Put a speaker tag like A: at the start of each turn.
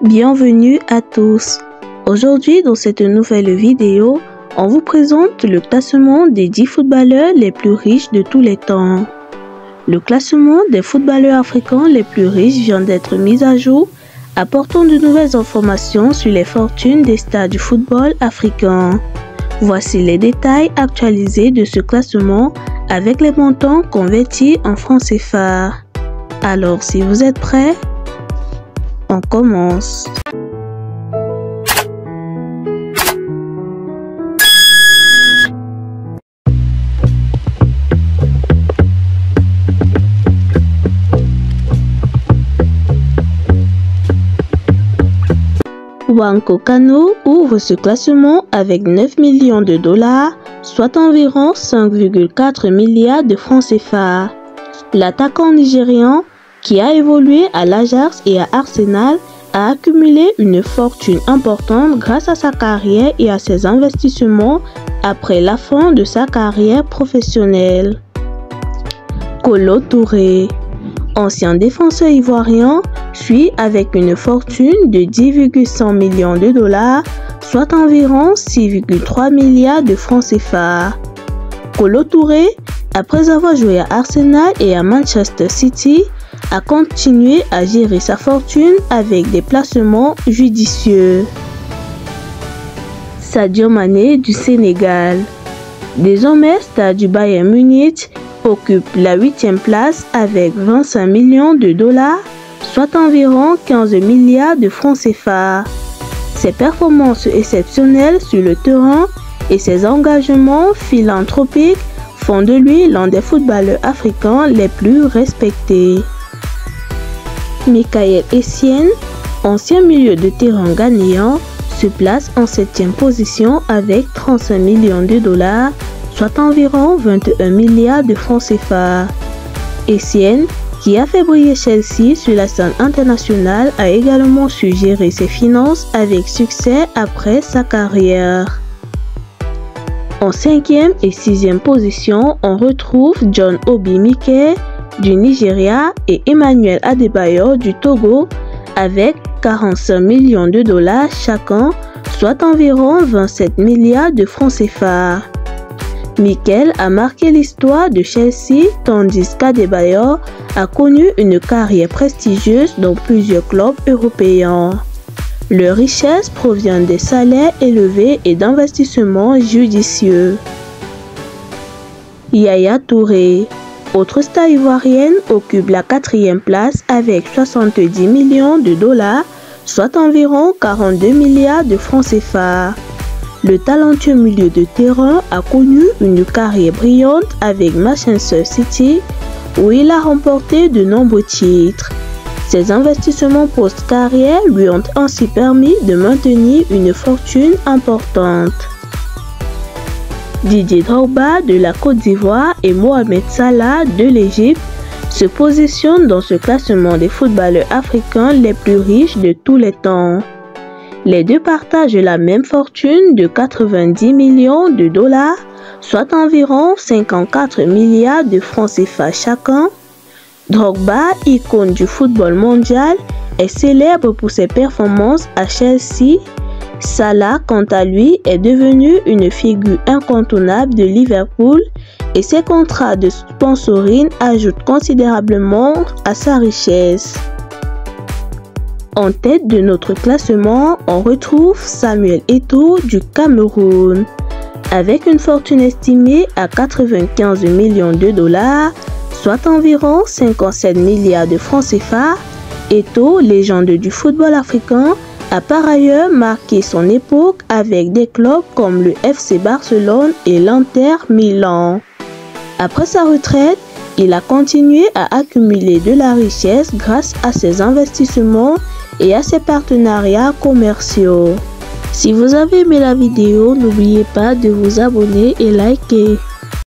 A: Bienvenue à tous. Aujourd'hui, dans cette nouvelle vidéo, on vous présente le classement des 10 footballeurs les plus riches de tous les temps. Le classement des footballeurs africains les plus riches vient d'être mis à jour, apportant de nouvelles informations sur les fortunes des stars du football africain. Voici les détails actualisés de ce classement avec les montants convertis en francs CFA. Alors, si vous êtes prêts, on commence. Nwankwo Kanu ouvre ce classement avec 9 millions de dollars, soit environ 5,4 milliards de francs CFA. L'attaquant nigérian, qui a évolué à l'Ajax et à Arsenal, a accumulé une fortune importante grâce à sa carrière et à ses investissements après la fin de sa carrière professionnelle. Kolo Touré, ancien défenseur ivoirien, suit avec une fortune de 10,100 millions de dollars, soit environ 6,3 milliards de francs CFA. Kolo Touré, après avoir joué à Arsenal et à Manchester City, a continué à gérer sa fortune avec des placements judicieux. Sadio Mané du Sénégal, désormais star du Bayern Munich, occupe la 8e place avec 25 millions de dollars, soit environ 15 milliards de francs CFA. Ses performances exceptionnelles sur le terrain et ses engagements philanthropiques font de lui l'un des footballeurs africains les plus respectés. Michael Essien, ancien milieu de terrain ghanéen, se place en 7e position avec 35 millions de dollars, soit environ 21 milliards de francs CFA. Essien, qui a fait briller Chelsea sur la scène internationale, a également su gérer ses finances avec succès après sa carrière. En 5e et 6e position, on retrouve John Obi Mikel du Nigeria et Emmanuel Adebayor du Togo avec 45 millions de dollars chacun, soit environ 27 milliards de francs CFA. Mikel a marqué l'histoire de Chelsea tandis qu'Adebayor a connu une carrière prestigieuse dans plusieurs clubs européens. Leur richesse provient des salaires élevés et d'investissements judicieux. Yaya Touré, autre star ivoirienne, occupe la 4e place avec 70 millions de dollars, soit environ 42 milliards de francs CFA. Le talentueux milieu de terrain a connu une carrière brillante avec Manchester City, où il a remporté de nombreux titres. Ses investissements post-carrière lui ont ainsi permis de maintenir une fortune importante. Didier Drogba de la Côte d'Ivoire et Mohamed Salah de l'Égypte se positionnent dans ce classement des footballeurs africains les plus riches de tous les temps. Les deux partagent la même fortune de 90 millions de dollars, soit environ 54 milliards de francs CFA chacun. Drogba, icône du football mondial, est célèbre pour ses performances à Chelsea. Salah, quant à lui, est devenu une figure incontournable de Liverpool et ses contrats de sponsoring ajoutent considérablement à sa richesse. En tête de notre classement, on retrouve Samuel Eto'o du Cameroun. Avec une fortune estimée à 95 millions de dollars, soit environ 57 milliards de francs CFA, Eto'o, légende du football africain, a par ailleurs marqué son époque avec des clubs comme le FC Barcelone et l'Inter Milan. Après sa retraite, il a continué à accumuler de la richesse grâce à ses investissements et à ses partenariats commerciaux. Si vous avez aimé la vidéo, n'oubliez pas de vous abonner et liker.